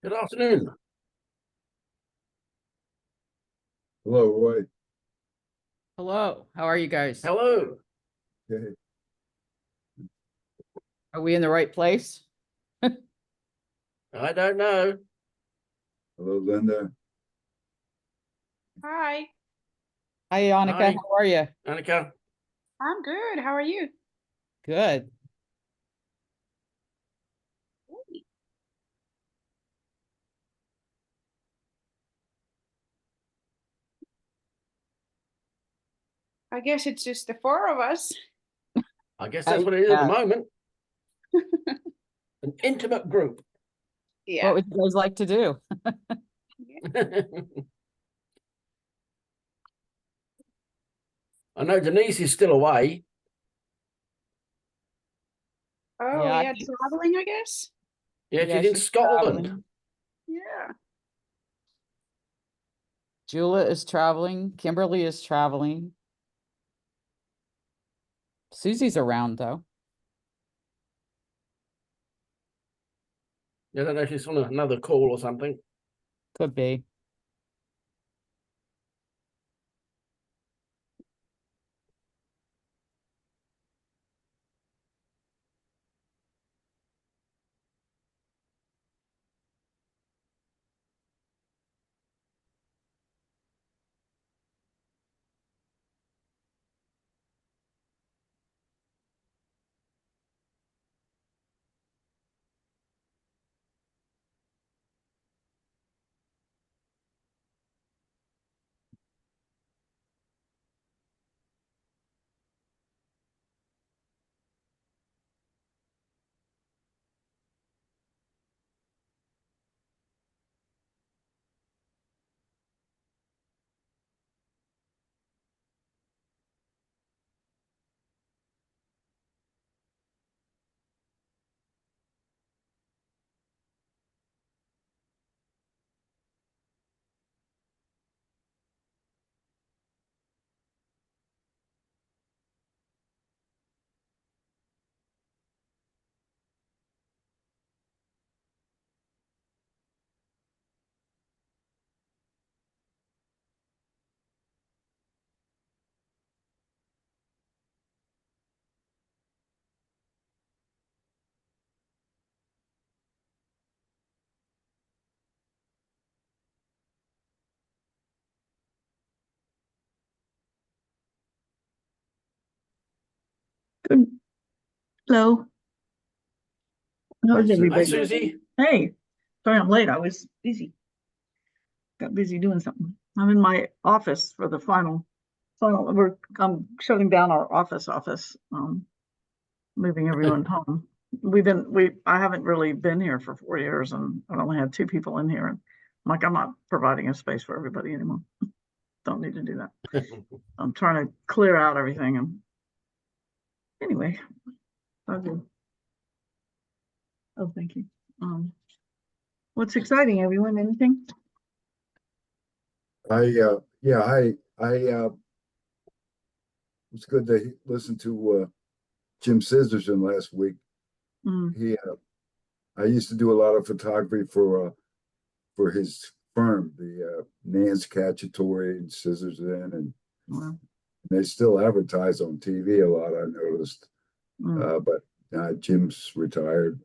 Good afternoon. Hello, Roy. Hello, how are you guys? Hello. Okay. Are we in the right place? I don't know. Hello, Linda. Hi, Hi, Annika, Hi. how are you? Annika. I'm good. How are you? Good. I guess it's just the four of us. I guess that's what it is at the Yeah. moment. An intimate group. Yeah. What would you guys like to do? I know Denise is still away. Oh, Yeah, yeah, traveling, I guess. Yeah, Yeah, she's in she's Scotland. traveling. Yeah. Jula is traveling. Kimberly is traveling. Susie's around though. I don't know if she's on another call or something. Could be. Good. Hello. How's Hi, Hi, everybody? Susie. Hey, sorry I'm late. I was busy. Got busy doing something. I'm in my office for the final. I'm shutting down our office. Moving everyone home. I haven't really been here for 4 years, and I only had two people in here. And I'm not providing a space for everybody anymore. Don't need to do that. I'm trying to clear out everything. And anyway, okay. Oh, thank you. What's exciting, everyone? Anything? Yeah, it was good to listen to Jim Scissorson last week. Mm, I used to do a lot of photography for his firm, the Nance Cacciatore and Scissorson, and well, they still advertise on TV a lot, I noticed. mm. But Jim's retired.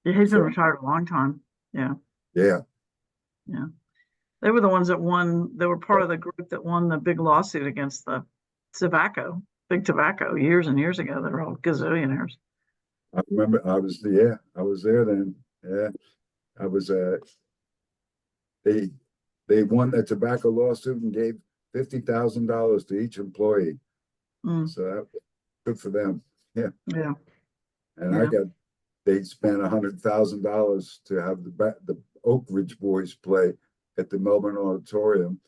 Yeah, he's been So, retired a long time. Yeah, yeah, yeah. They were the ones that won. They were part of the group that won the big lawsuit against the big tobacco, years and years ago. They were all gazillionaires. I remember I was there then. Yeah, I was they they won that tobacco lawsuit and gave $50,000 to each employee. Mm, So that was good for them. Yeah. yeah, And yeah. they spent $100,000 to have the Oak Ridge Boys play at the Melbourne Auditorium.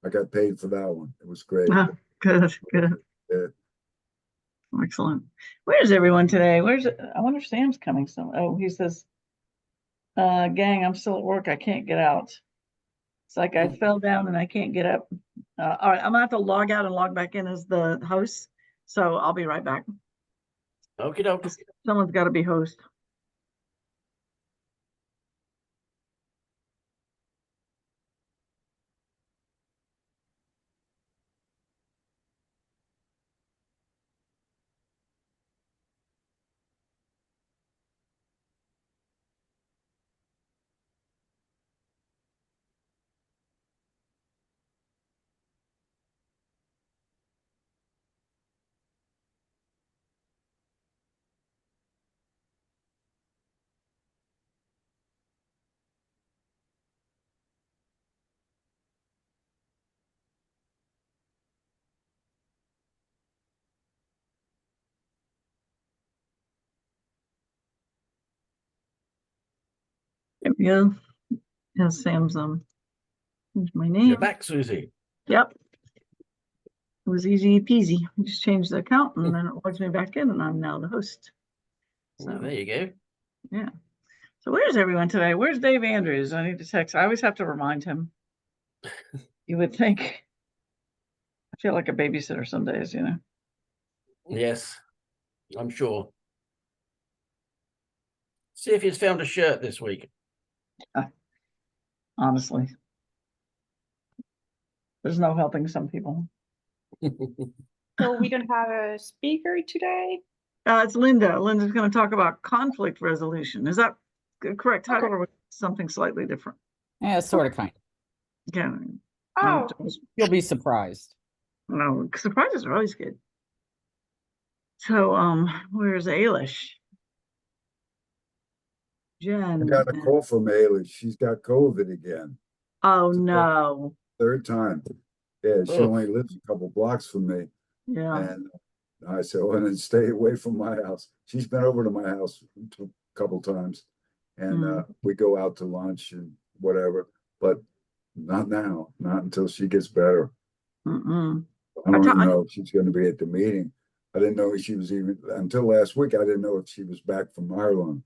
I got paid for that one. It was great. Ah, good, good, Yeah. excellent. Where's everyone today? I wonder if Sam's coming some. Oh, he says, gang, I'm still at work. I can't get out. It's like I fell down and I can't get up. All right, I'm gonna have to log out and log back in as the host. So I'll be right back. Okie doke. Someone's got to be host. There we go. Has Sam's, here's my You're name. back, Susie. Yep. It was easy peasy. I just changed the account and then it logs me back in and I'm now the host. Well, So, there you go. yeah. So where's everyone today? Where's Dave Andrews? I need to text. I always have to remind him. You would think. I feel like a babysitter some days, you know. Yes, I'm sure. See if he's found a shirt this week. Honestly. There's no helping some people. So we don't have a speaker today? It's Linda. Linda's going to talk about conflict resolution. Is that the correct title or something slightly different? Yeah, sort of kind. Yeah. Oh, You'll be surprised. No, surprises are always good. So, where's Ailish? I Jen. got a call from Ailey. She's got COVID again, Oh, no. third time. Yeah, she Oh. only lives a couple blocks from me. Yeah. And I said, well, then stay away from my house. She's been over to my house a couple times. And we go out to lunch and whatever, but not now, not until she gets better. Mm-mm. I don't I even know if she's going to be at the meeting. I didn't know she was even, until last week, I didn't know if she was back from Ireland.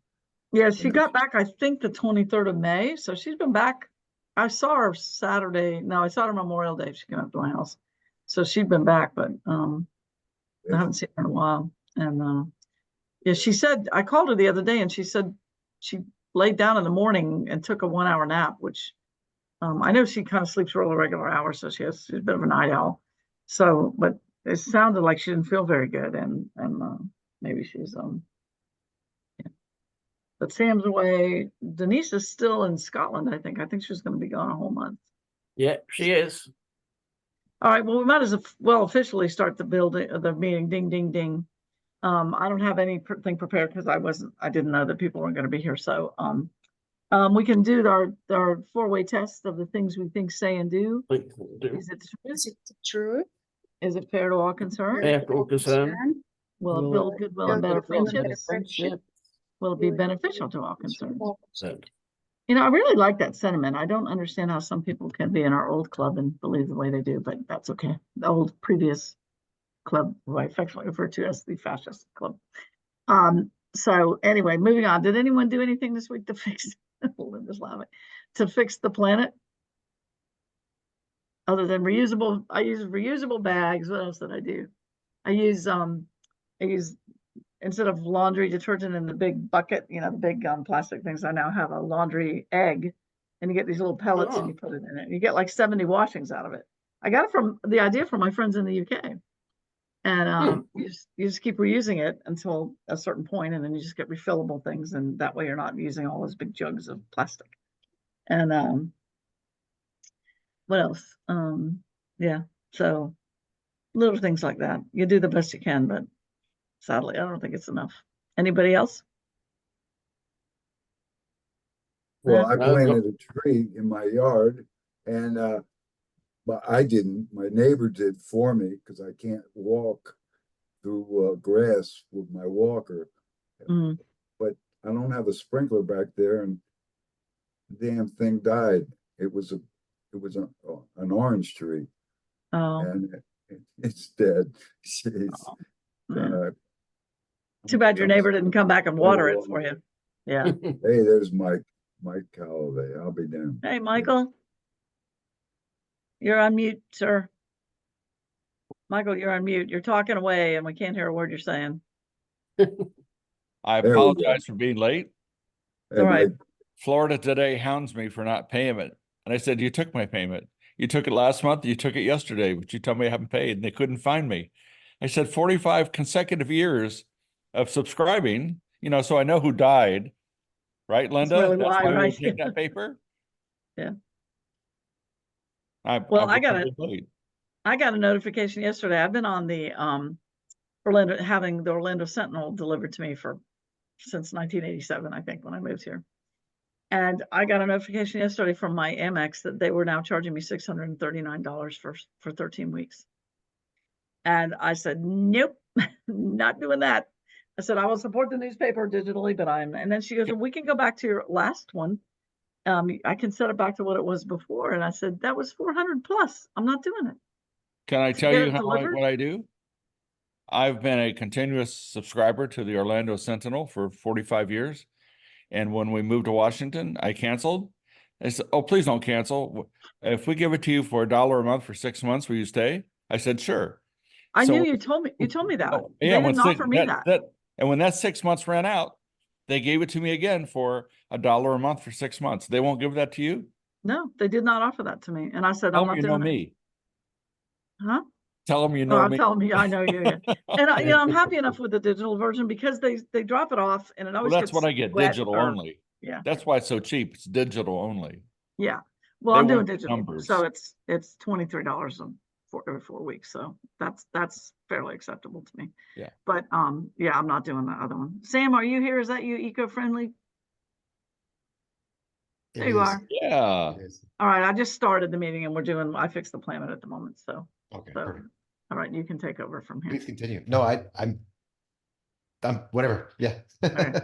Yeah, she got back, I think, the 23rd of May. So she's been back. I saw her Saturday. No, I saw her Memorial Day. She came up to my house. So she'd been back, but I haven't seen her in a while. And yeah, she said, I called her the other day and she said she laid down in the morning and took a 1-hour nap, which I know she kind of sleeps real regular hours, so she's a bit of a night owl. So, but it sounded like she didn't feel very good, and maybe she's yeah. But Sam's away. Denise is still in Scotland, I think. I think she's going to be gone a whole month. Yeah, she is. All right. Well, we might as well officially start the meeting. Ding, ding, ding. I don't have anything prepared because I didn't know that people weren't going to be here. So, we can do our 4-way test of the things we think, say, and do. Is it true? is it true? Is it fair to all concerned? Yeah, for all concerned. Will it Will build goodwill and better Build better friendships? friendship. Will it be beneficial to all concerned? So, You know, I really like that sentiment. I don't understand how some people can be in our old club and believe the way they do, but that's okay. The old previous club, who I affectionately refer to as the fascist club. So anyway, moving on. Did anyone do anything this week to fix Linda's laughing, to fix the planet? Other than reusable, I use reusable bags. What else did I do? I use instead of laundry detergent in the big bucket, you know, the big plastic things, I now have a laundry egg, and you get these little pellets and you put it in it. You get like 70 washings out of it. I got it from the idea from my friends in the UK. And you just keep reusing it until a certain point, and then you just get refillable things, and that way you're not using all those big jugs of plastic. And what else? Yeah, so little things like that. You do the best you can, but sadly, I don't think it's enough. Anybody else? Well, I No, planted a tree in my yard and but I didn't. My neighbor did for me because I can't walk through grass with my walker. Mm. But I don't have a sprinkler back there, and the damn thing died. It was an orange tree, Oh, and it's dead. Jeez. yeah. Too bad your neighbor didn't come back and water it for you. Yeah. Hey, there's Mike Holloway. I'll be down. Hey, Michael. You're on mute, sir. Michael, you're on mute. You're talking away and we can't hear a word you're saying. I There we go. apologize for being late. Hey, All right. Mike, Florida today hounds me for not paying it. And I said, you took my payment. You took it last month. You took it yesterday, but you told me I haven't paid and they couldn't find me. I said 45 consecutive years of subscribing, you know, so I know who died. Right, Linda? really That's why, why we right? take that paper. Yeah. I'm I got it. late. I got a notification yesterday. I've been on the having the Orlando Sentinel delivered to me since 1987, I think, when I moved here. And I got a notification yesterday from my Amex that they were now charging me $639 for 13 weeks. And I said, nope, not doing that. I said, I will support the newspaper digitally, but and then she goes, well, we can go back to your last one I can set it back to what it was before. And I said, that was 400 plus. I'm not doing it. Can I To tell get you it how delivered? what I do? I've been a continuous subscriber to the Orlando Sentinel for 45 years. And when we moved to Washington, I canceled. I said, oh, please don't cancel. If we give it to you for $1 a month for 6 months, will you stay? I said, sure. I So- knew you told me that. Oh, They yeah, when didn't offer me that. and when that 6 months ran out, they gave it to me again for $1 a month for 6 months. They won't give that to you? No, they did not offer that to me. And I said, Tell I'm them not you know doing it. me. Huh? Tell them you No, know I'm me. telling you, I know you. Yeah. And I'm happy enough with the digital version because they drop it off and it Well, always that's gets what I get, wet digital or- only. Yeah. That's why it's so cheap. It's digital only. Yeah. Well, They I'm doing want the digital. numbers. So it's $23 every 4 weeks. So that's fairly acceptable to me. Yeah. But yeah, I'm not doing the other one. Sam, are you here? Is that you eco-friendly? It There you is. are. Yeah. It is. All right. I just started the meeting and I fixed the planet at the moment. So, Okay, so perfect. all right, you can take over from here. Please continue. No, I'm whatever. Yeah. right.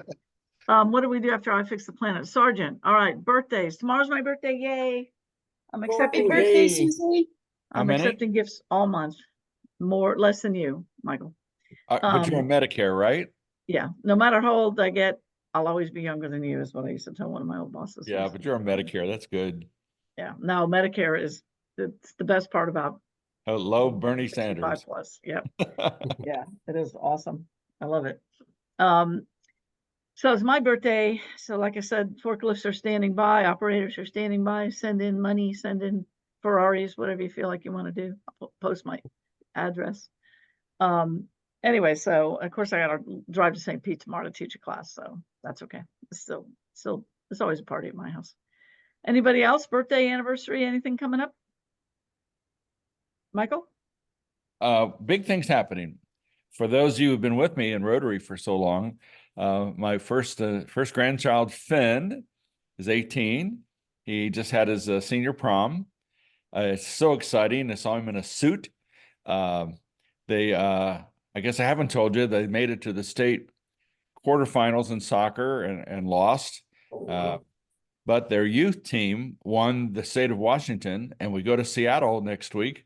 What do we do after I fix the planet? Sergeant. All right, birthdays. Tomorrow's my birthday. Yay. I'm Happy accepting Yay. birthday, Susie. How I'm many? accepting gifts all month. Less than you, Michael. But you're on Medicare, right? Yeah, no matter how old I get, I'll always be younger than you, is what I used to tell one of my old bosses. Yeah, but you're on Medicare. That's good. Yeah, no, Medicare it's the best part about Hello, Bernie 65 Sanders. plus. Yep. Yeah, it is awesome. I love it. So it's my birthday. So like I said, forklifts are standing by, operators are standing by, send in money, send in Ferraris, whatever you feel like you want to do. I'll post my address. Anyway, so of course I gotta drive to St. Pete tomorrow to teach a class, so that's okay. It's still it's always a party at my house. Anybody else? Birthday, anniversary, anything coming up? Michael? Big things happening. For those of you who've been with me in Rotary for so long, my first grandchild, Finn, is 18. He just had his senior prom. It's so exciting. I saw him in a suit. I guess I haven't told you, they made it to the state quarterfinals in soccer and lost. But their youth team won the state of Washington, and we go to Seattle next week,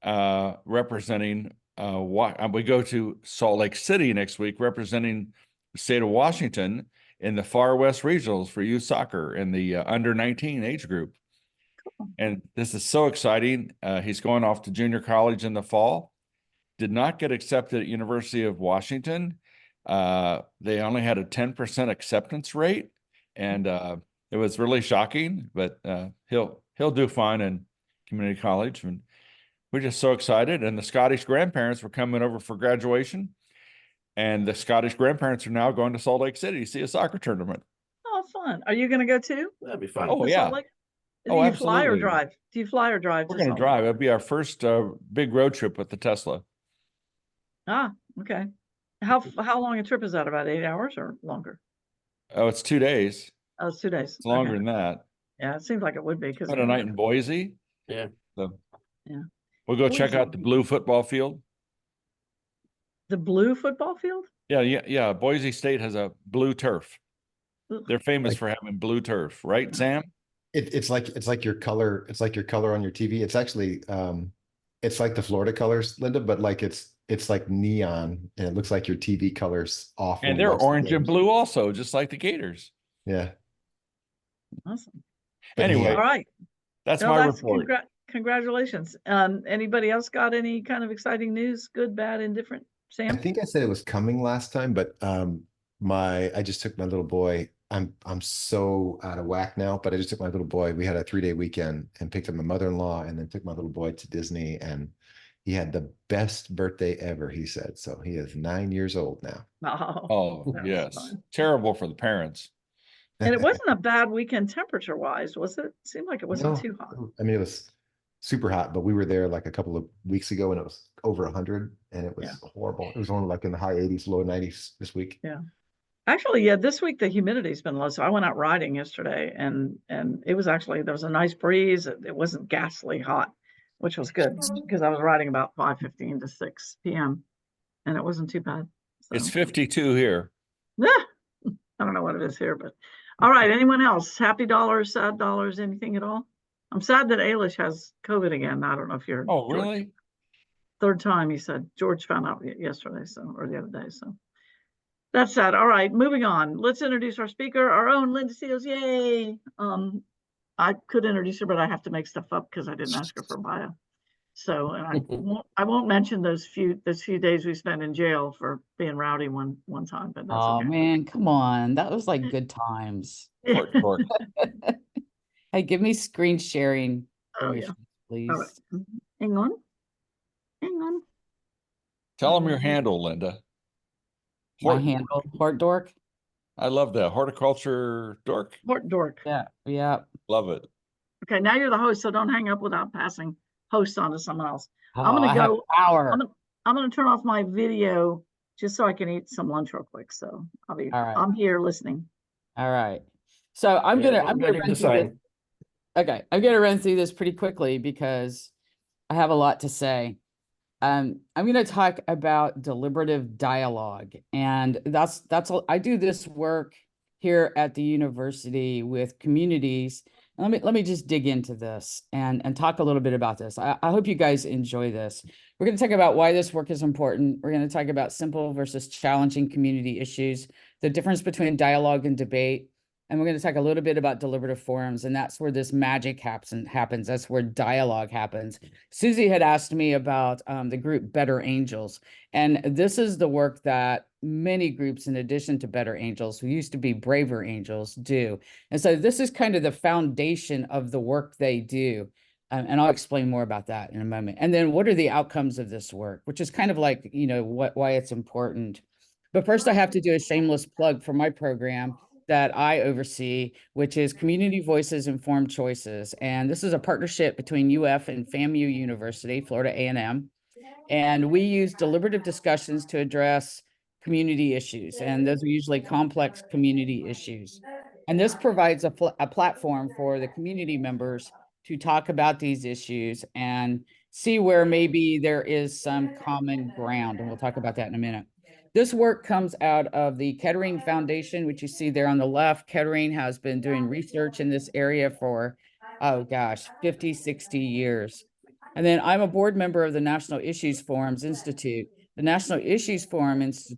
representing we go to Salt Lake City next week, representing the state of Washington in the Far West Regionals for youth soccer in the under 19 age group. And this is so exciting. He's going off to junior college in the fall. Did not get accepted at University of Washington. They only had a 10% acceptance rate, and it was really shocking. But he'll do fine in community college, and we're just so excited. And the Scottish grandparents were coming over for graduation, and the Scottish grandparents are now going to Salt Lake City to see a soccer tournament. Oh, fun. Are you gonna go too? That'd be fun. Oh, To yeah. Salt Lake? Oh, Do you fly or absolutely. drive? Do you fly or drive? We're to going to Salt Lake? drive. It'll be our first big road trip with the Tesla. Ah, okay. How long a trip is that? About 8 hours or longer? Oh, it's 2 days. Oh, it's 2 days. It's longer Okay. than that. Yeah, it seems like it would be because Spent a night in Boise. Yeah. So Yeah. we'll go check Boise. out the blue football field. the blue football field. Yeah. Boise State has a blue turf. Ugh. They're famous Like- for having blue turf, right, Sam? It's like your color. It's like your color on your TV. It's actually it's like the Florida colors, Linda, but like it's like neon and it looks like your TV colors off. And when they're most of the orange and games- blue also, just like the Gators. Yeah. Awesome. But Anyway, All right. that's No, my report. Congratulations. Anybody else got any kind of exciting news? Good, bad, indifferent? I Sam? think I said it was coming last time, but I just took my little boy. I'm so out of whack now, but I just took my little boy. We had a 3-day weekend and picked up my mother-in-law and then took my little boy to Disney, and he had the best birthday ever, he said. So he is 9 years old now. Oh, that was yes. fun. Terrible for the parents. And it wasn't a bad weekend temperature wise, was it? Seemed like it wasn't No, too hot. I mean, it was super hot, but we were there like a couple of weeks ago and it was over 100 and it was Yeah. horrible. It was only like in the high 80s, low 90s this week. Actually, yeah, this week the humidity's been low. So I went out riding yesterday and it was actually, there was a nice breeze. It wasn't ghastly hot, which was good because I was riding about 5:15 to 6 p.m. and it wasn't too bad. It's So, 52 here. I don't know what it is here, but All right, anyone else? Happy dollars, sad dollars, anything at all? I'm sad that Ailish has COVID again. I don't know if you're. Oh, George. really? Third time, he said. George found out yesterday, so, or the other day, so. That's sad. All right, moving on. Let's introduce our speaker, our own Linda Seals. Yay! I could introduce her, but I have to make stuff up because I didn't ask her for a bio. So, and I won't mention those few days we spent in jail for being rowdy one time, but that's Oh okay. man, come on. That was like good times. Court, court. Hey, give me screen sharing Oh, yeah. permission, please. All right. Hang on. Hang on. Tell them your handle, Linda. My Hort- handle, Hort Dork. I love that. Horticulture dork. Port Dork. Yeah, yeah. Love it. Okay, now you're the host, so don't hang up without passing host on to someone else. I'm Oh, gonna I have go- power. I'm gonna turn off my video just so I can eat some lunch real quick. So All right. I'm here listening. All right. So I'm Yeah, gonna I'm run doing through the same. this. Okay, I'm gonna run through this pretty quickly because I have a lot to say. I'm going to talk about deliberative dialogue, and that's I do this work here at the university with communities. Let me just dig into this and talk a little bit about this. I hope you guys enjoy this. We're going to talk about why this work is important. We're going to talk about simple versus challenging community issues, the difference between dialogue and debate. And we're going to talk a little bit about deliberative forums, and that's where this magic happens. That's where dialogue happens. Susie had asked me about the group Better Angels, and this is the work that many groups, in addition to Better Angels, who used to be Braver Angels, do. And so this is kind of the foundation of the work they do. And I'll explain more about that in a moment. And then what are the outcomes of this work, which is kind of like, you know, why it's important. But first I have to do a shameless plug for my program that I oversee, which is Community Voices Informed Choices. And this is a partnership between UF and FAMU University, Florida A&M. And we use deliberative discussions to address community issues. And those are usually complex community issues. And this provides a platform for the community members to talk about these issues and see where maybe there is some common ground. And we'll talk about that in a minute. This work comes out of the Kettering Foundation, which you see there on the left. Kettering has been doing research in this area for, oh gosh, 50, 60 years. And then I'm a board member of the National Issues Forums Institute. The National Issues Forums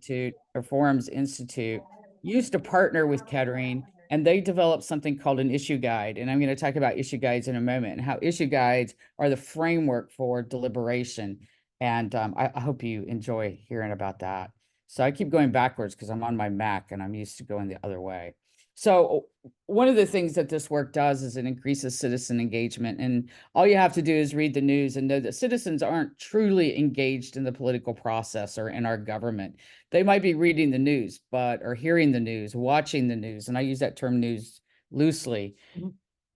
Institute used to partner with Kettering, and they developed something called an issue guide. And I'm going to talk about issue guides in a moment and how issue guides are the framework for deliberation. And I hope you enjoy hearing about that. So I keep going backwards because I'm on my Mac and I'm used to going the other way. So one of the things that this work does is it increases citizen engagement. And all you have to do is read the news and know that citizens aren't truly engaged in the political process or in our government. They might be reading the news, or hearing the news, watching the news. And I use that term news loosely.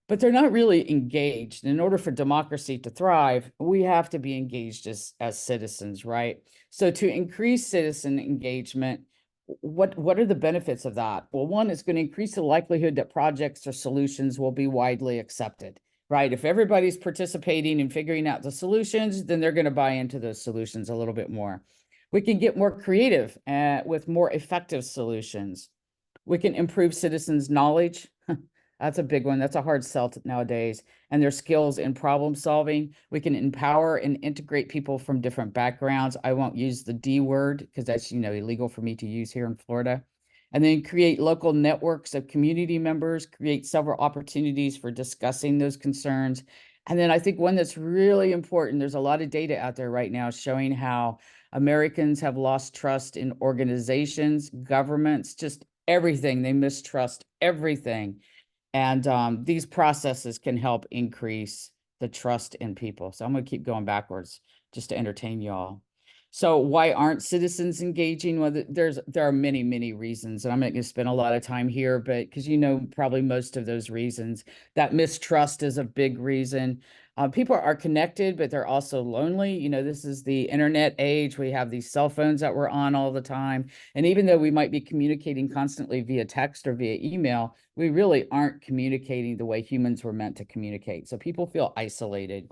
But they're not really engaged. In order for democracy to thrive, we have to be engaged as citizens, right? So to increase citizen engagement, what are the benefits of that? Well, one, it's going to increase the likelihood that projects or solutions will be widely accepted, right? If everybody's participating and figuring out the solutions, then they're going to buy into those solutions a little bit more. We can get more creative with more effective solutions. We can improve citizens' knowledge. That's a big one. That's a hard sell nowadays. And their skills in problem solving. We can empower and integrate people from different backgrounds. I won't use the D word because that's, illegal for me to use here in Florida. And then create local networks of community members, create several opportunities for discussing those concerns. And then I think one that's really important, there's a lot of data out there right now showing how Americans have lost trust in organizations, governments, just everything. They mistrust everything. And these processes can help increase the trust in people. So I'm going to keep going backwards just to entertain y'all. So why aren't citizens engaging? Well, there are many, many reasons, and I'm not going to spend a lot of time here, but because probably most of those reasons. That mistrust is a big reason. People are connected, but they're also lonely. This is the internet age. We have these cell phones that we're on all the time. And even though we might be communicating constantly via text or via email, we really aren't communicating the way humans were meant to communicate. So people feel isolated.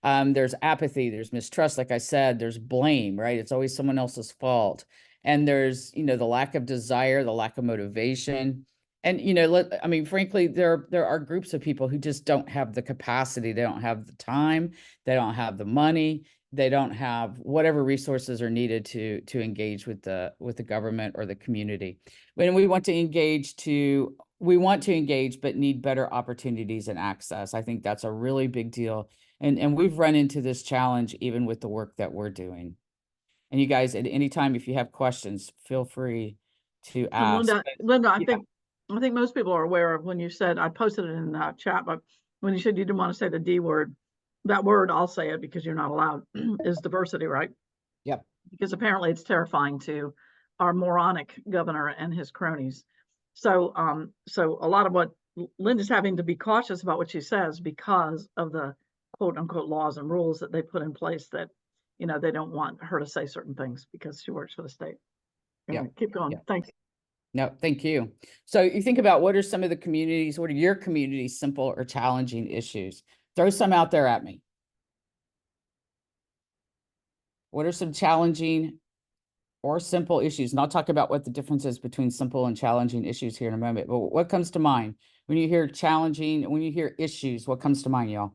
There's apathy, there's mistrust. Like I said, there's blame, right? It's always someone else's fault. And there's, the lack of desire, the lack of motivation. And, I mean, frankly, there are groups of people who just don't have the capacity. They don't have the time. They don't have the money. They don't have whatever resources are needed to engage with the government or the community. When we want to engage, but need better opportunities and access. I think that's a really big deal. And we've run into this challenge even with the work that we're doing. And you guys, at any time, if you have questions, feel free to And ask. Linda, yeah. I think most people are aware of when you said, I posted it in the chat, but when you said you didn't want to say the D word, that word, I'll say it because you're not allowed, is diversity, right? Yep. Because apparently it's terrifying to our moronic governor and his cronies. So, so a lot of what Linda's having to be cautious about what she says because of the quote unquote laws and rules that they put in place that, they don't want her to say certain things because she works for the state. Anyway, keep going. Yeah. Thanks. No, thank you. So you think about what are some of the communities, what are your community's simple or challenging issues? Throw some out there at me. What are some challenging or simple issues? And I'll talk about what the difference is between simple and challenging issues here in a moment. But what comes to mind when you hear challenging, when you hear issues, what comes to mind, y'all?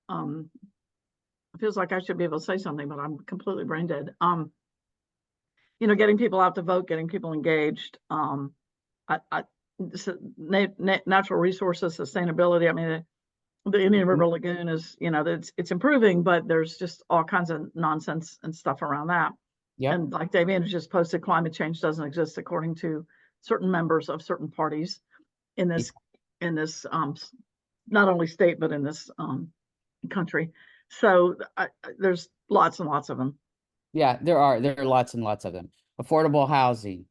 It feels like I should be able to say something, but I'm completely brain dead. Getting people out to vote, getting people engaged. Natural resources, sustainability. I mean, the Indian River Lagoon is, it's improving, but there's just all kinds of nonsense and stuff around that. Yeah. And like Dave Andrews just posted, climate change doesn't exist according to certain members of certain parties in this, not only state, but in this country. So there's lots and lots of them. Yeah, there are lots and lots of them. Affordable housing,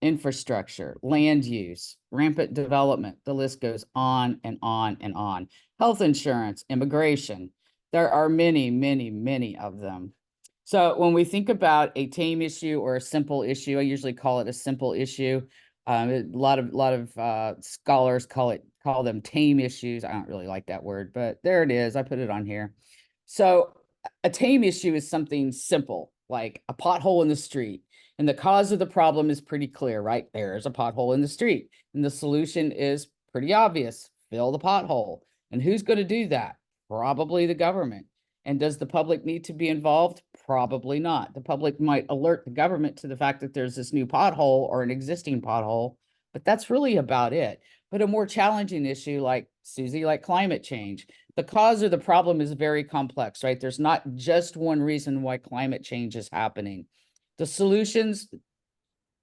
infrastructure, land use, rampant development. The list goes on and on and on. Health insurance, immigration. There are many, many, many of them. So when we think about a tame issue or a simple issue, I usually call it a simple issue. A lot of scholars call them tame issues. I don't really like that word, but there it is. I put it on here. So a tame issue is something simple, like a pothole in the street. And the cause of the problem is pretty clear, right? There's a pothole in the street. And the solution is pretty obvious. Fill the pothole. And who's going to do that? Probably the government. And does the public need to be involved? Probably not. The public might alert the government to the fact that there's this new pothole or an existing pothole, but that's really about it. But a more challenging issue like, Susie, like climate change, the cause of the problem is very complex, right? There's not just one reason why climate change is happening. The solutions,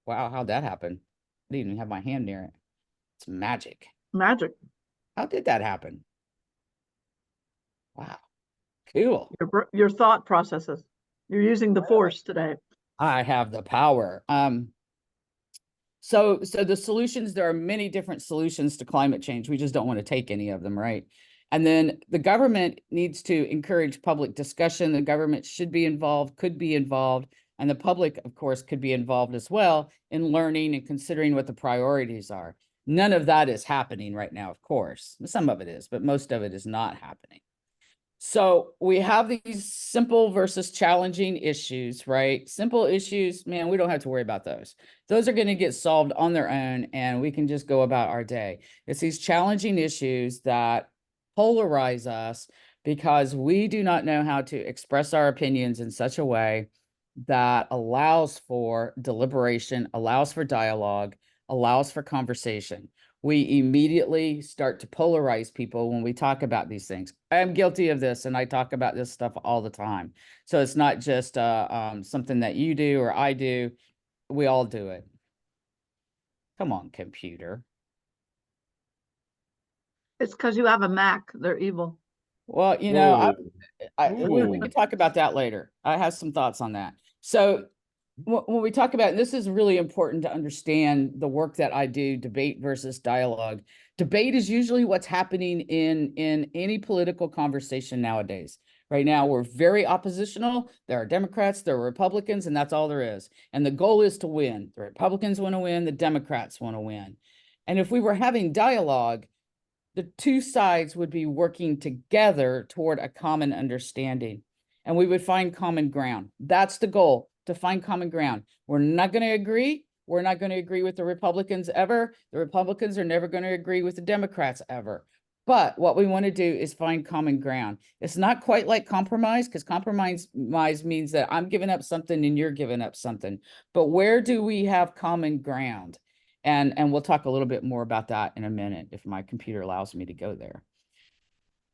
wow, how'd that happen? I didn't even have my hand near it. It's magic. Magic. How did that happen? Wow. Cool. Your thought processes. You're using the force today. I have the power. So the solutions, there are many different solutions to climate change. We just don't want to take any of them, right? And then the government needs to encourage public discussion. The government should be involved, could be involved, and the public, of course, could be involved as well in learning and considering what the priorities are. None of that is happening right now, of course. Some of it is, but most of it is not happening. So we have these simple versus challenging issues, right? Simple issues, man, we don't have to worry about those. Those are going to get solved on their own and we can just go about our day. It's these challenging issues that polarize us because we do not know how to express our opinions in such a way that allows for deliberation, allows for dialogue, allows for conversation. We immediately start to polarize people when we talk about these things. I am guilty of this and I talk about this stuff all the time. So it's not just something that you do or I do. We all do it. Come on, computer. It's because you have a Mac. They're evil. Well, you know, we can talk about that later. I have some thoughts on that. So when we talk about, and this is really important to understand the work that I do, debate versus dialogue. Debate is usually what's happening in any political conversation nowadays. Right now, we're very oppositional. There are Democrats, there are Republicans, and that's all there is. And the goal is to win. The Republicans want to win, the Democrats want to win. And if we were having dialogue, the two sides would be working together toward a common understanding. And we would find common ground. That's the goal, to find common ground. We're not going to agree, We're not going to agree with the Republicans ever. The Republicans are never going to agree with the Democrats ever. But what we want to do is find common ground. It's not quite like compromise, because compromise means that I'm giving up something and you're giving up something. But where do we have common ground? And we'll talk a little bit more about that in a minute if my computer allows me to go there.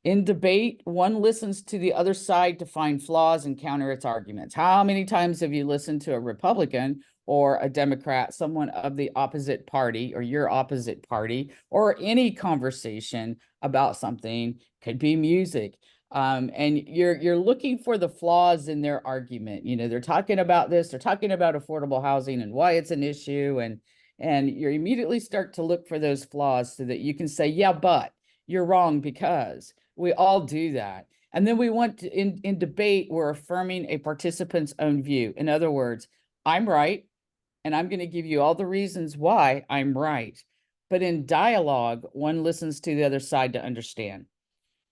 In debate, one listens to the other side to find flaws and counter its arguments. How many times have you listened to a Republican or a Democrat, someone of the opposite party or your opposite party, or any conversation about something? Could be music. And you're looking for the flaws in their argument. You know, they're talking about this, they're talking about affordable housing and why it's an issue. And you immediately start to look for those flaws so that you can say, yeah, but you're wrong because. We all do that. And then we want to, in debate, we're affirming a participant's own view. In other words, I'm right, and I'm going to give you all the reasons why I'm right. But in dialogue, one listens to the other side to understand.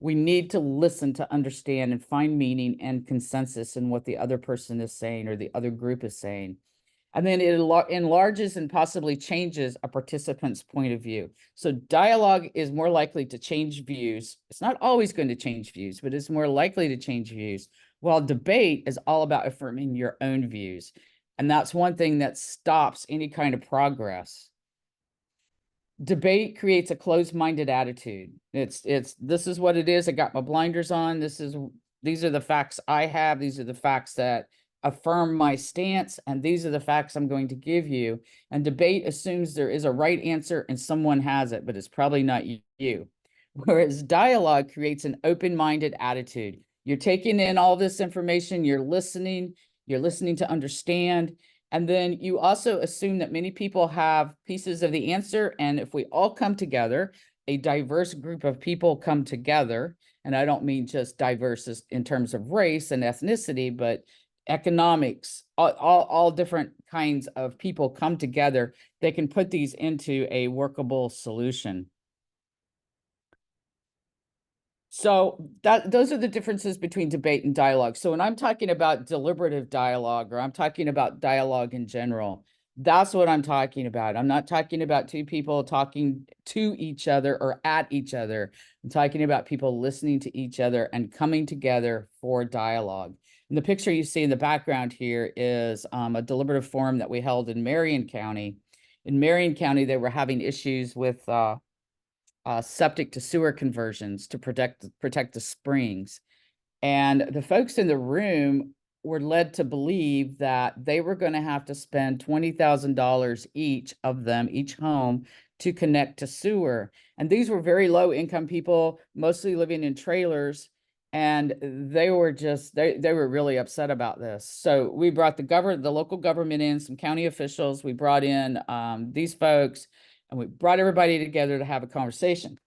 We need to listen to understand and find meaning and consensus in what the other person is saying or the other group is saying. And then it enlarges and possibly changes a participant's point of view. So dialogue is more likely to change views. It's not always going to change views, but it's more likely to change views. While debate is all about affirming your own views. And that's one thing that stops any kind of progress. Debate creates a closed-minded attitude. This is what it is. I got my blinders on. These are the facts I have. These are the facts that affirm my stance, and these are the facts I'm going to give you. And debate assumes there is a right answer and someone has it, but it's probably not you. Whereas dialogue creates an open-minded attitude. You're taking in all this information, you're listening to understand, and then you also assume that many people have pieces of the answer, and if we all come together, a diverse group of people come together, and I don't mean just diverse in terms of race and ethnicity, but economics, all different kinds of people come together, they can put these into a workable solution. So those are the differences between debate and dialogue. So when I'm talking about deliberative dialogue, or I'm talking about dialogue in general, that's what I'm talking about. I'm not talking about two people talking to each other or at each other. I'm talking about people listening to each other and coming together for dialogue. And the picture you see in the background here is a deliberative forum that we held in Marion County. In Marion County, they were having issues with septic to sewer conversions to protect the springs. And the folks in the room were led to believe that they were going to have to spend $20,000 each of them, each home, to connect to sewer. And these were very low income people, mostly living in trailers. And they were just, they were really upset about this. So we brought the local government in, some county officials, we brought in these folks, and we brought everybody together to have a conversation.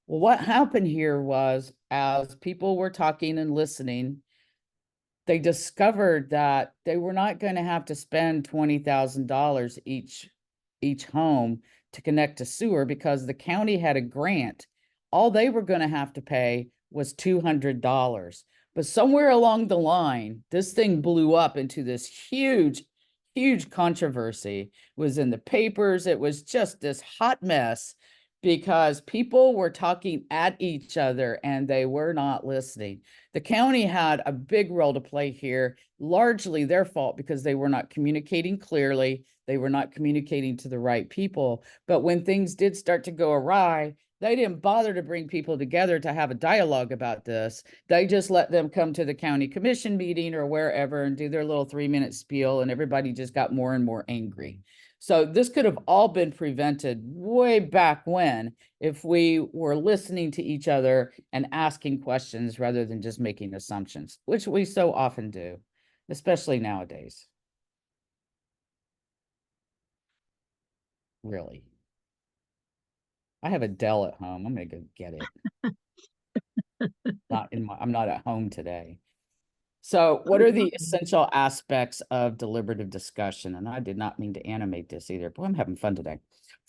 Well, what happened here was, as people were talking and listening, they discovered that they were not going to have to spend $20,000 each home to connect to sewer, because the county had a grant. All they were going to have to pay was $200. But somewhere along the line, this thing blew up into this huge controversy. It was in the papers. It was just this hot mess because people were talking at each other and they were not listening. The county had a big role to play here, largely their fault, because they were not communicating clearly. They were not communicating to the right people. But when things did start to go awry, they didn't bother to bring people together to have a dialogue about this. They just let them come to the county commission meeting or wherever and do their little 3-minute spiel, and everybody just got more and more angry. So this could have all been prevented way back when, if we were listening to each other and asking questions rather than just making assumptions, which we so often do, especially nowadays. Really. I have a Dell at home. I'm gonna go get it. I'm not at home today. So what are the essential aspects of deliberative discussion? And I did not mean to animate this either, but I'm having fun today.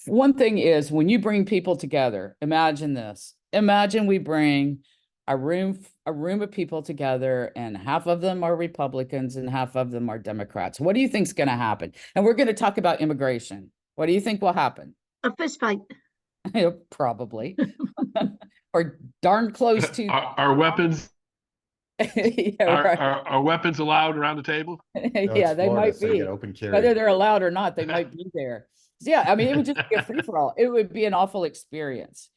One thing is, when you bring people together, imagine this. Imagine we bring a room of people together, and half of them are Republicans and half of them are Democrats. What do you think's going to happen? And we're going to talk about immigration. What do you think will happen? A fist fight. Probably. Or darn close to. Are weapons Yeah, are, right. are weapons allowed around the table? No, Yeah, it's they Florida, might so you be. get open carry. Whether they're allowed or not, they might be there. So, yeah, I mean, it would just be a free for all. It would be an awful experience.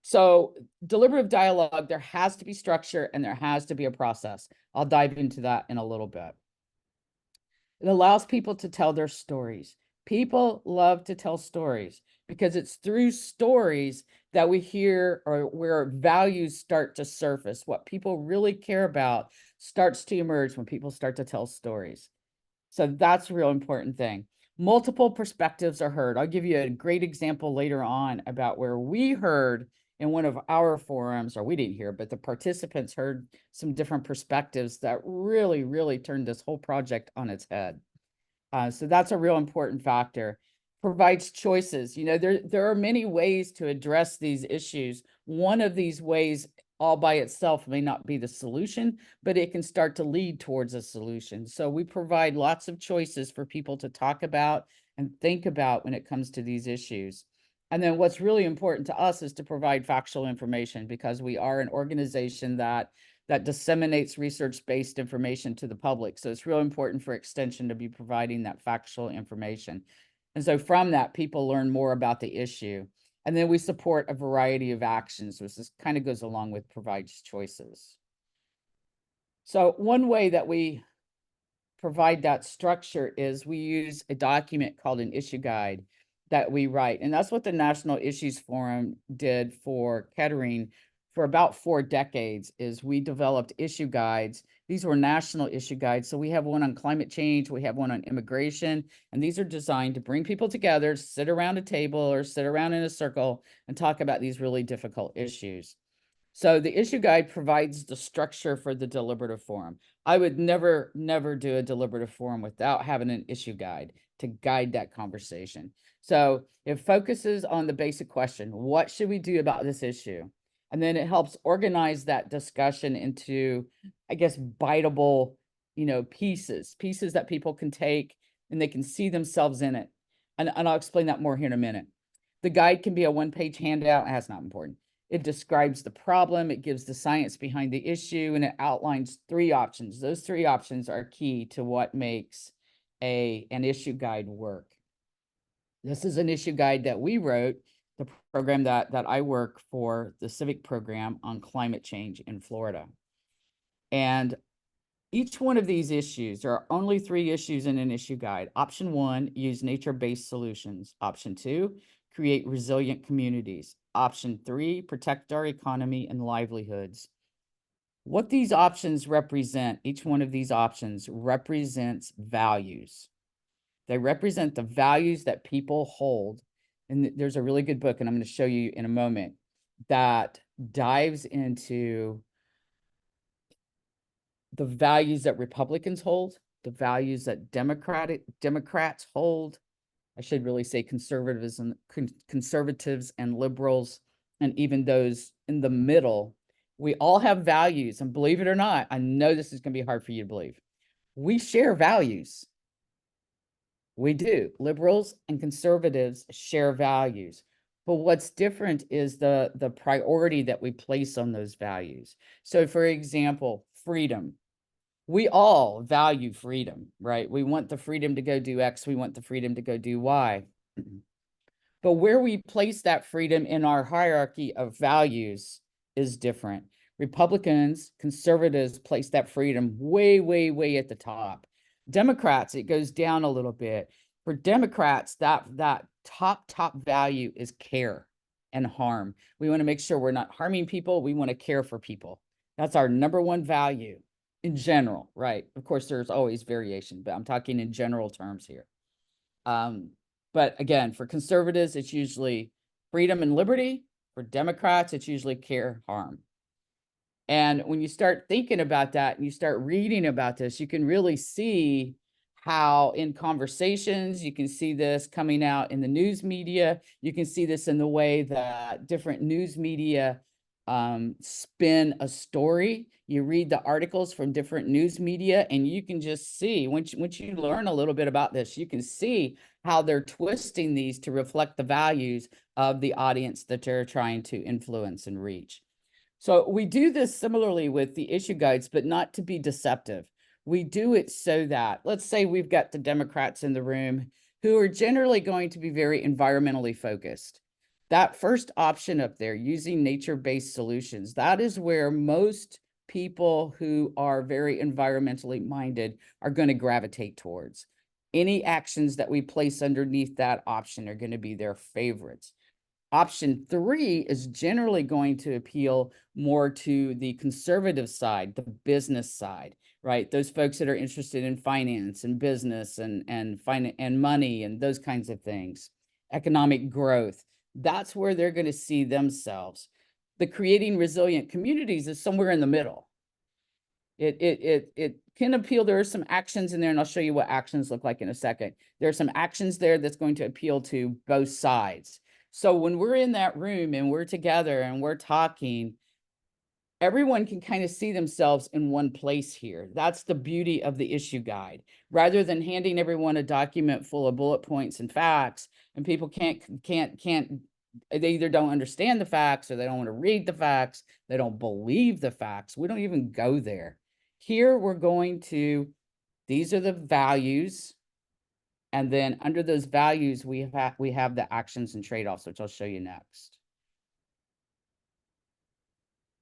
So deliberative dialogue, there has to be structure and there has to be a process. I'll dive into that in a little bit. It allows people to tell their stories. People love to tell stories because it's through stories that we hear or where values start to surface. What people really care about starts to emerge when people start to tell stories. So that's a real important thing. Multiple perspectives are heard. I'll give you a great example later on about where we heard in one of our forums, or we didn't hear, but the participants heard some different perspectives that really, really turned this whole project on its head. So that's a real important factor. Provides choices. You know, there are many ways to address these issues. One of these ways all by itself may not be the solution, but it can start to lead towards a solution. So we provide lots of choices for people to talk about and think about when it comes to these issues. And then what's really important to us is to provide factual information, because we are an organization that disseminates research-based information to the public. So it's real important for Extension to be providing that factual information. And so from that, people learn more about the issue. And then we support a variety of actions, which is kind of goes along with provides choices. So one way that we provide that structure is we use a document called an issue guide that we write. And that's what the National Issues Forum did for Kettering for about 4 decades, is we developed issue guides. These were national issue guides. So we have one on climate change, we have one on immigration, and these are designed to bring people together, sit around a table or sit around in a circle and talk about these really difficult issues. So the issue guide provides the structure for the deliberative forum. I would never do a deliberative forum without having an issue guide to guide that conversation. So it focuses on the basic question, what should we do about this issue? And then it helps organize that discussion into, I guess, biteable, pieces that people can take and they can see themselves in it. And I'll explain that more here in a minute. The guide can be a 1-page handout. That's not important. It describes the problem, it gives the science behind the issue, and it outlines 3 options. Those 3 options are key to what makes an issue guide work. This is an issue guide that we wrote, the program that I work for, the civic program on climate change in Florida. And each one of these issues, there are only 3 issues in an issue guide. Option 1, use nature-based solutions. Option 2, create resilient communities. Option 3, protect our economy and livelihoods. What these options represent, each one of these options represents values. They represent the values that people hold. And there's a really good book, and I'm going to show you in a moment, that dives into the values that Republicans hold, the values that Democrats hold. I should really say conservatives and liberals, and even those in the middle. We all have values, and believe it or not, I know this is going to be hard for you to believe. We share values. We do. Liberals and conservatives share values. But what's different is the priority that we place on those values. So for example, freedom. We all value freedom, right? We want the freedom to go do X. We want the freedom to go do Y. But where we place that freedom in our hierarchy of values is different. Republicans, conservatives place that freedom way, way, way at the top. Democrats, it goes down a little bit. For Democrats, that top value is care and harm. We want to make sure we're not harming people. We want to care for people. That's our #1 value in general, right? Of course, there's always variation, but I'm talking in general terms here. But again, for conservatives, it's usually freedom and liberty. For Democrats, it's usually care, harm. And when you start thinking about that and you start reading about this, you can really see how in conversations, you can see this coming out in the news media. You can see this in the way that different news media spin a story. You read the articles from different news media, and you can just see, once you learn a little bit about this, you can see how they're twisting these to reflect the values of the audience that they're trying to influence and reach. So we do this similarly with the issue guides, but not to be deceptive. We do it so that, let's say we've got the Democrats in the room who are generally going to be very environmentally focused. That first option up there, using nature-based solutions, that is where most people who are very environmentally minded are going to gravitate towards. Any actions that we place underneath that option are going to be their favorites. Option 3 is generally going to appeal more to the conservative side, the business side, right? Those folks that are interested in finance and business and money and those kinds of things, economic growth. That's where they're going to see themselves. The creating resilient communities is somewhere in the middle. It can appeal. There are some actions in there, and I'll show you what actions look like in a second. There are some actions there that's going to appeal to both sides. So when we're in that room and we're together and we're talking, everyone can kind of see themselves in one place here. That's the beauty of the issue guide. Rather than handing everyone a document full of bullet points and facts, and people can't, they either don't understand the facts or they don't want to read the facts, they don't believe the facts. We don't even go there. Here we're going to, these are the values. And then under those values, we have the actions and trade-offs, which I'll show you next.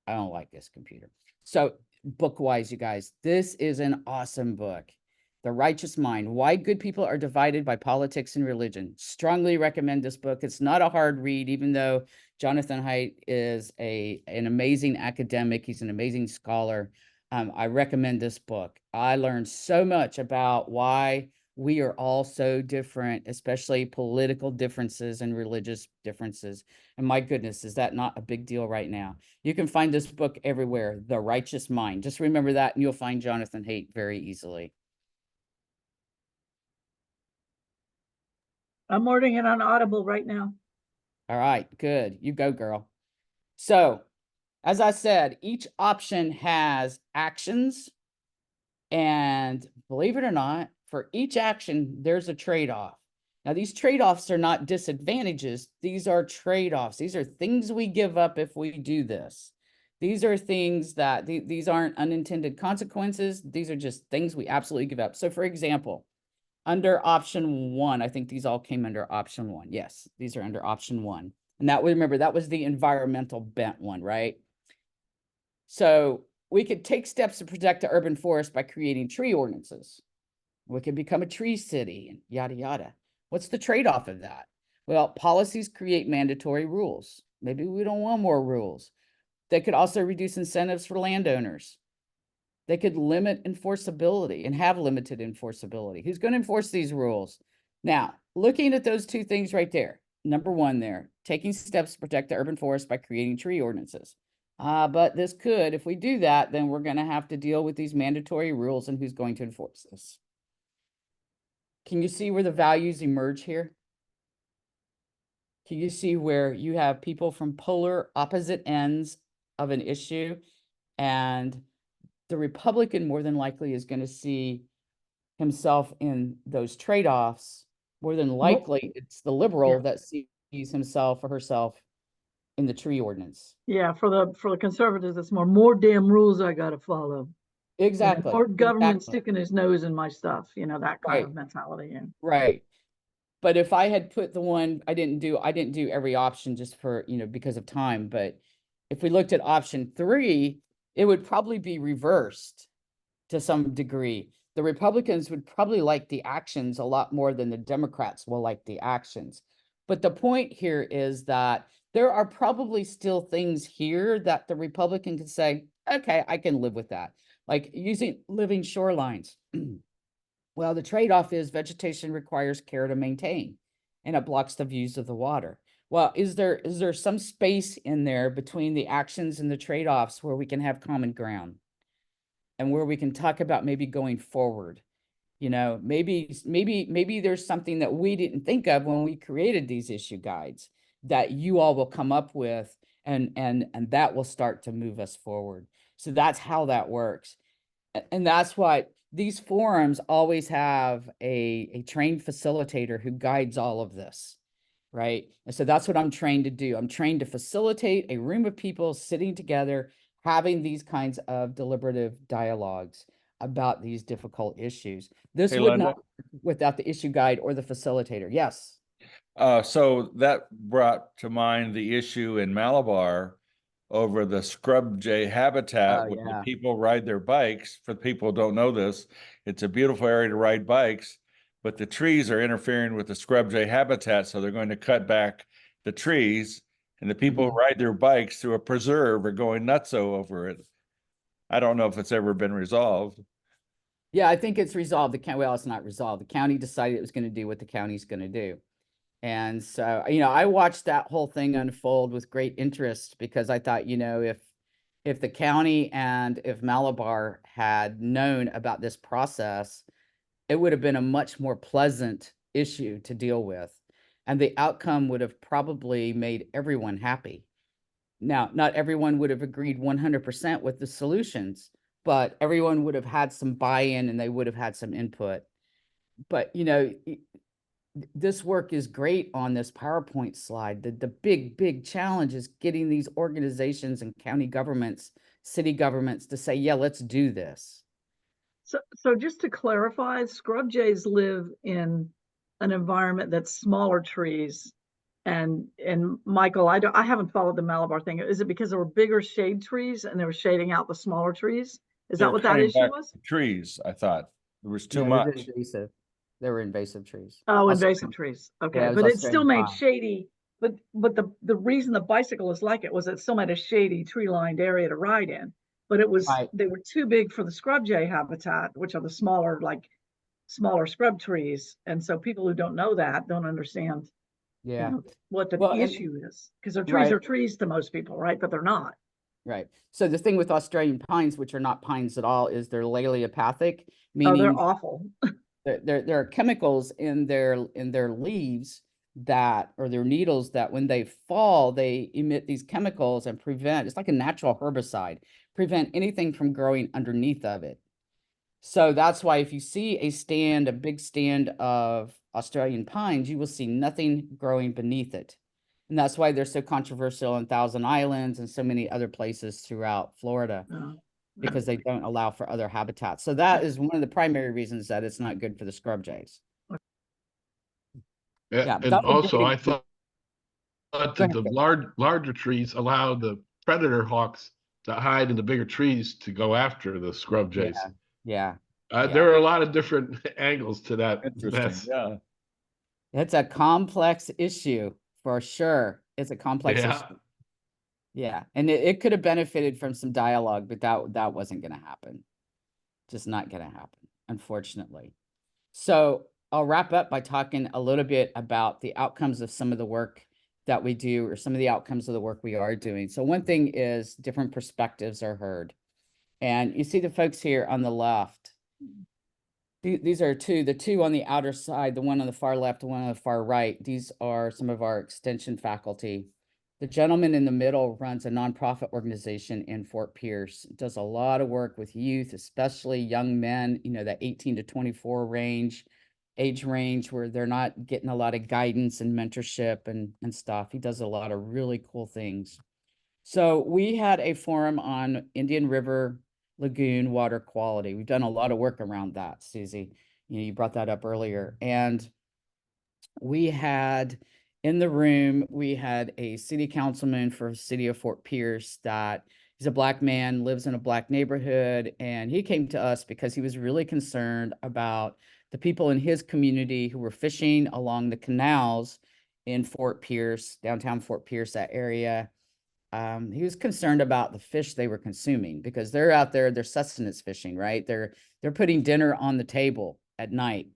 I don't like this computer. So book-wise, you guys, this is an awesome book. The Righteous Mind, Why Good People Are Divided by Politics and Religion. Strongly recommend this book. It's not a hard read, even though Jonathan Haidt is an amazing academic. He's an amazing scholar. I recommend this book. I learned so much about why we are all so different, especially political differences and religious differences. And my goodness, is that not a big deal right now? You can find this book everywhere, The Righteous Mind. Just remember that, and you'll find Jonathan Haidt very easily. I'm ordering it on Audible right now. All right, good. You go, girl. So, as I said, each option has actions. And believe it or not, for each action, there's a trade-off. Now, these trade-offs are not disadvantages. These are trade-offs. These are things we give up if we do this. These are things that, these aren't unintended consequences. These are just things we absolutely give up. So, for example, under option 1, I think these all came under option 1. Yes, these are under option 1. And that, remember, that was the environmental bent one, right? So we could take steps to protect the urban forest by creating tree ordinances. We could become a tree city and yada, yada. What's the trade-off of that? Well, policies create mandatory rules. Maybe we don't want more rules. They could also reduce incentives for landowners. They could limit enforceability and have limited enforceability. Who's going to enforce these rules? Now, looking at those two things right there, number 1 there, taking steps to protect the urban forest by creating tree ordinances. But this could, if we do that, then we're going to have to deal with these mandatory rules and who's going to enforce this. Can you see where the values emerge here? Can you see where you have people from polar opposite ends of an issue, and the Republican more than likely is going to see himself in those trade-offs. More than likely, it's the liberal that sees himself or herself in the tree ordinance. Yeah, for the conservatives, it's more damn rules I gotta follow. Exactly. Or government Exactly. sticking his nose in my stuff, that kind of Right. mentality. Yeah. Right. But if I had put the one, I didn't do every option just for, because of time. But if we looked at option 3, it would probably be reversed to some degree. The Republicans would probably like the actions a lot more than the Democrats will like the actions. But the point here is that there are probably still things here that the Republican can say, okay, I can live with that. Like using living shorelines. Well, the trade-off is vegetation requires care to maintain, and it blocks the views of the water. Well, is there some space in there between the actions and the trade-offs where we can have common ground and where we can talk about maybe going forward? Maybe there's something that we didn't think of when we created these issue guides that you all will come up with, and that will start to move us forward. So that's how that works. And that's what these forums always have a trained facilitator who guides all of this, right? And so that's what I'm trained to do. I'm trained to facilitate a room of people sitting together, having these kinds of deliberative dialogues about these difficult issues. This Hey, would Linda. not work without the issue guide or the facilitator. Yes. So that brought to mind the issue in Malabar over the scrub jay habitat, Oh, where the yeah. people ride their bikes. For the people who don't know this, it's a beautiful area to ride bikes, but the trees are interfering with the scrub jay habitat, so they're going to cut back the trees, and the people who ride their bikes through a preserve are going nutso over it. I don't know if it's ever been resolved. Yeah, I think it's resolved. Well, it's not resolved. The county decided it was going to do what the county's going to do. And so, I watched that whole thing unfold with great interest because I thought, if the county and if Malabar had known about this process, it would have been a much more pleasant issue to deal with. And the outcome would have probably made everyone happy. Now, not everyone would have agreed 100% with the solutions, but everyone would have had some buy-in and they would have had some input. But, this work is great on this PowerPoint slide. The big challenge is getting these organizations and county governments, city governments to say, yeah, let's do this. So just to clarify, scrub jays live in an environment that's smaller trees. And Michael, I haven't followed the Malabar thing. Is it because there were bigger shade trees and they were shading out the smaller trees? Is that what that issue was? Trees, I thought. There was too Yeah, much. They were invasive trees. Oh, Also- invasive trees. Okay, Yeah, it was but it still Australian made pine. shady. But the reason the bicyclists like it was it still made a shady tree-lined area to ride in. But it was Right. they were too big for the scrub jay habitat, which are the smaller scrub trees. And so people who don't know that don't understand Yeah. what the Well, and- issue is. Because trees Right. are trees to most people, right? But they're not. Right. So the thing with Australian pines, which are not pines at all, is they're laleopathic, Oh, meaning they're awful. there are chemicals in their leaves or their needles that when they fall, they emit these chemicals and it's like a natural herbicide, prevent anything from growing underneath of it. So that's why if you see a big stand of Australian pines, you will see nothing growing beneath it. And that's why they're so controversial in Thousand Islands and so many other places throughout Florida, because they don't allow for other habitats. So that is one of the primary reasons that it's not good for the scrub jays. Yeah, And that was also, really- I thought Go that ahead, the Phil. larger trees allow the predator hawks to hide in the bigger trees to go after the scrub jays. Yeah. There are a lot of different angles to that Interesting, mess. yeah. It's a complex issue for sure. It's a complex Yeah. issue. Yeah. And it could have benefited from some dialogue, but that wasn't going to happen. Just not going to happen, unfortunately. So I'll wrap up by talking a little bit about the outcomes of some of the work that we do, or some of the outcomes of the work we are doing. So one thing is different perspectives are heard. And you see the folks here on the left. These are the two on the outer side, the one on the far left, the one on the far right. These are some of our extension faculty. The gentleman in the middle runs a nonprofit organization in Fort Pierce, does a lot of work with youth, especially young men, that 18 to 24 age range where they're not getting a lot of guidance and mentorship and stuff. He does a lot of really cool things. So we had a forum on Indian River Lagoon water quality. We've done a lot of work around that, Susie. You brought that up earlier. And we had in the room, we had a city councilman for the city of Fort Pierce that he's a Black man, lives in a Black neighborhood. And he came to us because he was really concerned about the people in his community who were fishing along the canals in Fort Pierce, downtown Fort Pierce, that area. He was concerned about the fish they were consuming because they're out there, they're sustenance fishing, right? They're putting dinner on the table at night.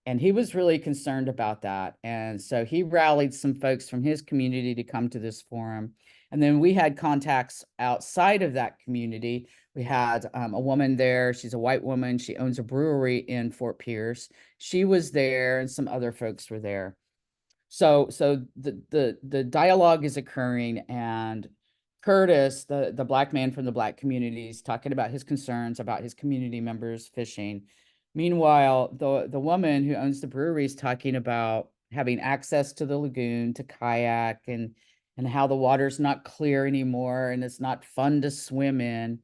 And he was really concerned about that. And so he rallied some folks from his community to come to this forum. And then we had contacts outside of that community. We had a woman there. She's a white woman. She owns a brewery in Fort Pierce. She was there and some other folks were there. So the dialogue is occurring, and Curtis, the black man from the black communities, talking about his concerns about his community members fishing. Meanwhile, the woman who owns the brewery is talking about having access to the lagoon to kayak and how the water's not clear anymore and it's not fun to swim in.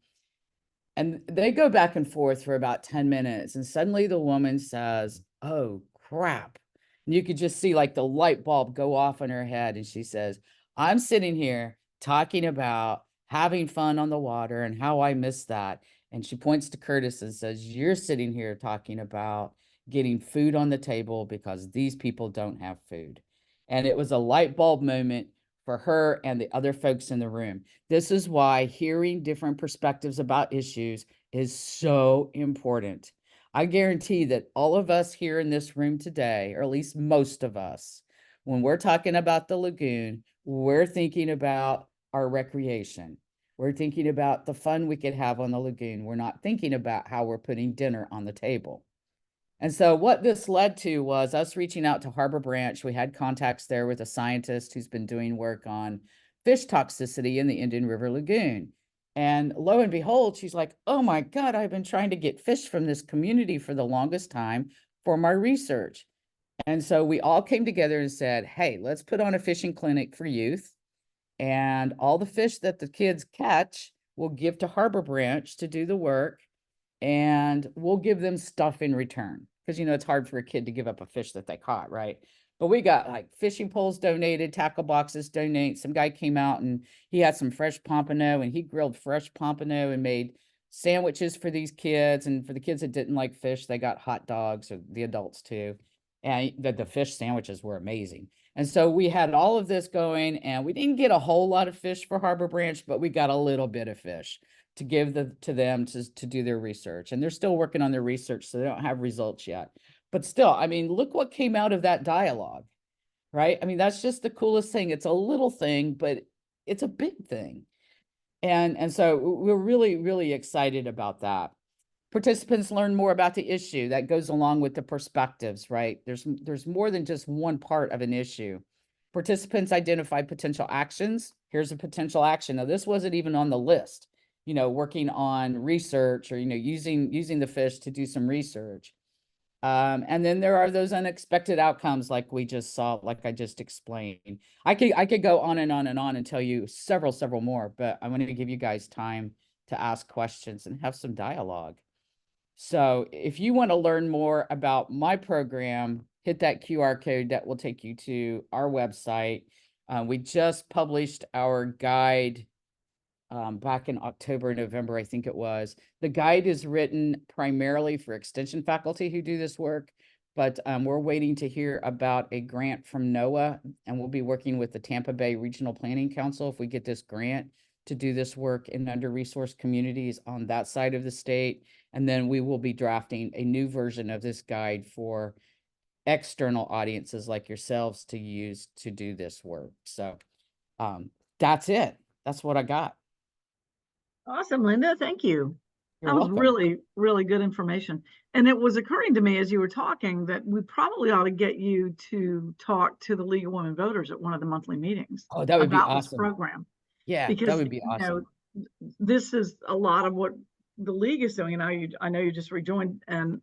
And they go back and forth for about 10 minutes. And suddenly the woman says, "Oh, crap." And you could just see like the light bulb go off in her head. And she says, "I'm sitting here talking about having fun on the water and how I miss that." And she points to Curtis and says, "You're sitting here talking about getting food on the table because these people don't have food." And it was a light bulb moment for her and the other folks in the room. This is why hearing different perspectives about issues is so important. I guarantee that all of us here in this room today, or at least most of us, when we're talking about the lagoon, we're thinking about our recreation. We're thinking about the fun we could have on the lagoon. We're not thinking about how we're putting dinner on the table. And so what this led to was us reaching out to Harbor Branch. We had contacts there with a scientist who's been doing work on fish toxicity in the Indian River Lagoon. And lo and behold, she's like, "Oh my God, I've been trying to get fish from this community for the longest time for my research." And so we all came together and said, "Hey, let's put on a fishing clinic for youth. And all the fish that the kids catch, we'll give to Harbor Branch to do the work. And we'll give them stuff in return." Because, it's hard for a kid to give up a fish that they caught, right? But we got like fishing poles donated, tackle boxes donate. Some guy came out and he had some fresh pompano and he grilled fresh pompano and made sandwiches for these kids. And for the kids that didn't like fish, they got hot dogs, or the adults too. And the fish sandwiches were amazing. And so we had all of this going, and we didn't get a whole lot of fish for Harbor Branch, but we got a little bit of fish to give to them to do their research. And they're still working on their research, so they don't have results yet. But still, I mean, look what came out of that dialogue, right? I mean, that's just the coolest thing. It's a little thing, but it's a big thing. And so we're really, really excited about that. Participants learn more about the issue. That goes along with the perspectives, right? There's more than just one part of an issue. Participants identify potential actions. Here's a potential action. Now, this wasn't even on the list, working on research or, using the fish to do some research. And then there are those unexpected outcomes like we just saw, like I just explained. I could go on and on and on and tell you several more, but I want to give you guys time to ask questions and have some dialogue. So if you want to learn more about my program, hit that QR code that will take you to our website. We just published our guide back in October, November, I think it was. The guide is written primarily for extension faculty who do this work, but we're waiting to hear about a grant from NOAA, and we'll be working with the Tampa Bay Regional Planning Council if we get this grant to do this work in under-resourced communities on that side of the state. And then we will be drafting a new version of this guide for external audiences like yourselves to use to do this work. So that's it. That's what I got. Awesome, Linda. Thank you. You're That was welcome. really, really good information. And it was occurring to me as you were talking that we probably ought to get you to talk to the League of Women Voters at one of the monthly meetings Oh, that would be about this awesome. program. Yeah, Because, that would be awesome. This is a lot of what the league is doing. And I know you just rejoined, and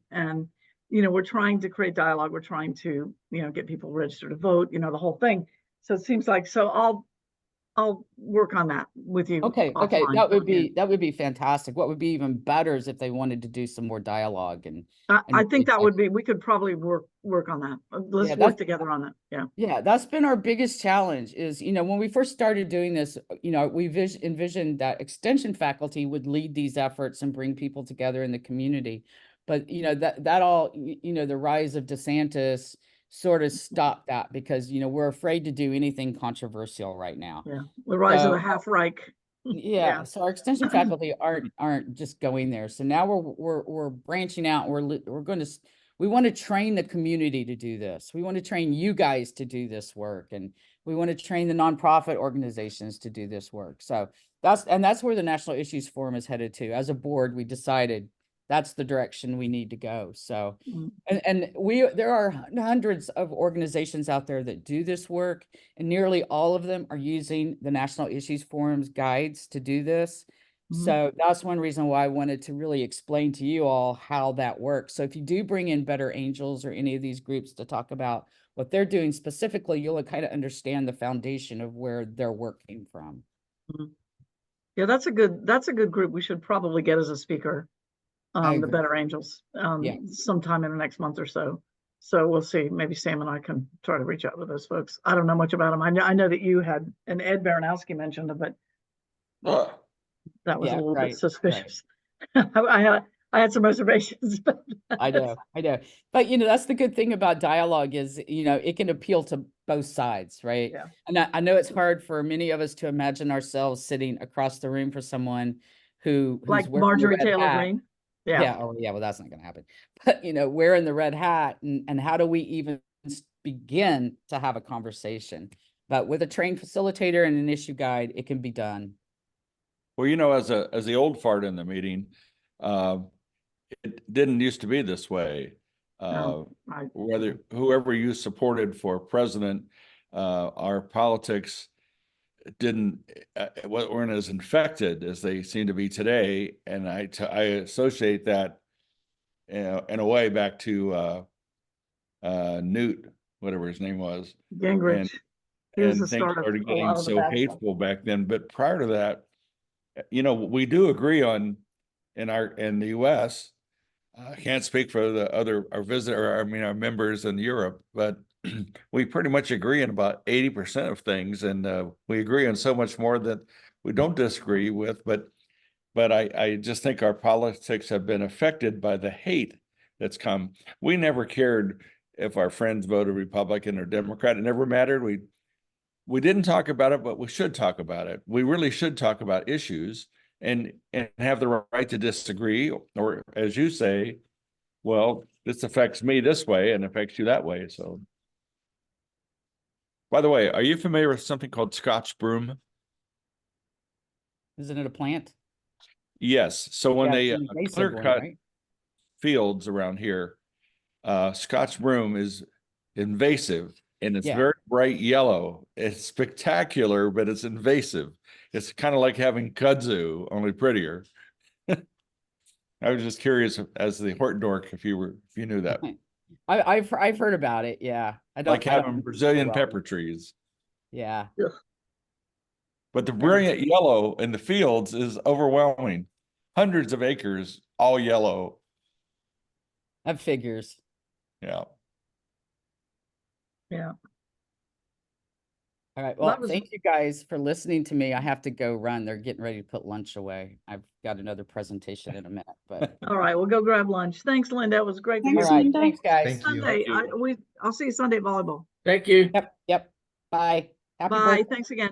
we're trying to create dialogue. We're trying to, get people registered to vote, the whole thing. So it seems like, I'll work on that with you. Okay, offline. that would be fantastic. What would be even better is if they wanted to do some more dialogue and I think that would be, we could probably work on that. Let's Yeah, work that's- together on that. Yeah. Yeah, that's been our biggest challenge is, when we first started doing this, we envisioned that extension faculty would lead these efforts and bring people together in the community. But, that all, the rise of DeSantis sort of stopped that because, we're afraid to do anything controversial right now. Yeah. The rise of So- the half Reich. Yeah, so our extension faculty aren't just going there. So now we're branching out. We want to train the community to do this. We want to train you guys to do this work, and we want to train the nonprofit organizations to do this work. So that's where the National Issues Forum is headed to. As a board, we decided that's the direction we need to go. So, Mm. and there are hundreds of organizations out there that do this work, and nearly all of them are using the National Issues Forum's guides to do this. Mhm. So that's one reason why I wanted to really explain to you all how that works. So if you do bring in Better Angels or any of these groups to talk about what they're doing specifically, you'll kind of understand the foundation of where their work came from. Yeah, that's a good group. We should probably get as a speaker. I The agree. Better Angels, Yeah. sometime in the next month or so. So we'll see. Maybe Sam and I can try to reach out to those folks. I don't know much about them. I know that you had, and Ed Baranowski mentioned it, but that was a Yeah, little right, bit suspicious. I had some reservations. But I know. But that's the good thing about dialogue is, it can appeal to both sides, right? Yeah. And I know it's hard for many of us to imagine ourselves sitting across the room for someone who's like wearing the Marjorie red Taylor hat. Greene. Yeah. Oh, yeah. Well, that's not going to happen. But, wearing the red hat and how do we even begin to have a conversation? But with a trained facilitator and an issue guide, it can be done. Well, as the old fart in the meeting, it didn't used to be this way. No, Whether whoever you supported for president, our politics weren't as infected as they seem to be today, and I associate that in a way back to Newt, whatever his name was, Gingrich. He was the and things start of started a getting lot of the so bad stuff. hateful back then. But prior to that, we do agree on in the US. I can't speak for our members in Europe, but we pretty much agree on about 80% of things, and we agree on so much more that we don't disagree with. But I just think our politics have been affected by the hate that's come. We never cared if our friends voted Republican or Democrat. It never mattered. We didn't talk about it, but we should talk about it. We really should talk about issues and have the right to disagree, or as you say, well, this affects me this way and affects you that way. So, by the way, are you familiar with something called Scotch broom? Isn't it a plant? Yes. So when Yeah, they it's an invasive clear one, cut right? fields around here, Scotch broom is invasive, and it's Yeah. very bright yellow. It's spectacular, but it's invasive. It's kind of like having kudzu, only prettier. I was just curious as the Hortendorf if you knew that. I've heard about it. Yeah. Like having Brazilian well. pepper trees. Yeah. But the brilliant yellow in the fields is overwhelming. Hundreds of acres, all yellow. That figures. Yeah. Yeah. All right. Well, Well, that was- thank you guys for listening to me. I have to go run. They're getting ready to put lunch away. I've got another presentation in a minute, but All right, we'll go grab lunch. Thanks, Linda. It was great to Thanks, hear all you. right. Linda. Thanks, guys. Thank you. Sunday, I'll see you Sunday at volleyball. Thank you. Yep. Bye. Happy Bye. birthday. Thanks again.